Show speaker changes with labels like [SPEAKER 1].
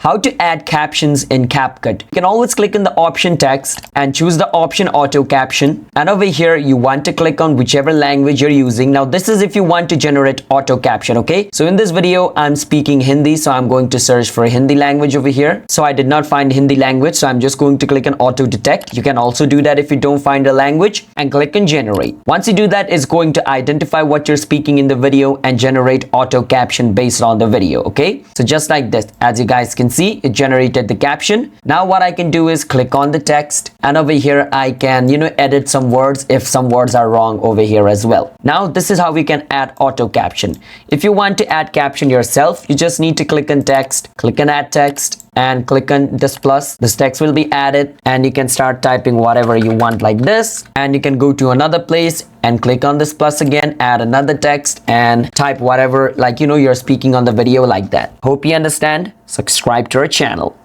[SPEAKER 1] How to add captions in CapCut. You can always click on the option text and choose the option auto caption. And over here, you want to click on whichever language you're using. Now, this is if you want to generate auto caption, okay? So in this video, I'm speaking Hindi. So I'm going to search for Hindi language over here. So I did not find Hindi language. So I'm just going to click on auto detect. You can also do that if you don't find a language and click on generate. Once you do that, it's going to identify what you're speaking in the video and generate auto caption based on the video, okay? So just like this, as you guys can see, it generated the caption. Now what I can do is click on the text, and over here I can edit some words if some words are wrong over here as well. Now this is how we can add auto caption. If you want to add caption yourself, you just need to click on text, click on add text, and click on this plus. This text will be added and you can start typing whatever you want like this, and you can go to another place and click on this plus again, add another text and type whatever you're speaking on the video like that. Hope you understand. Subscribe to our channel.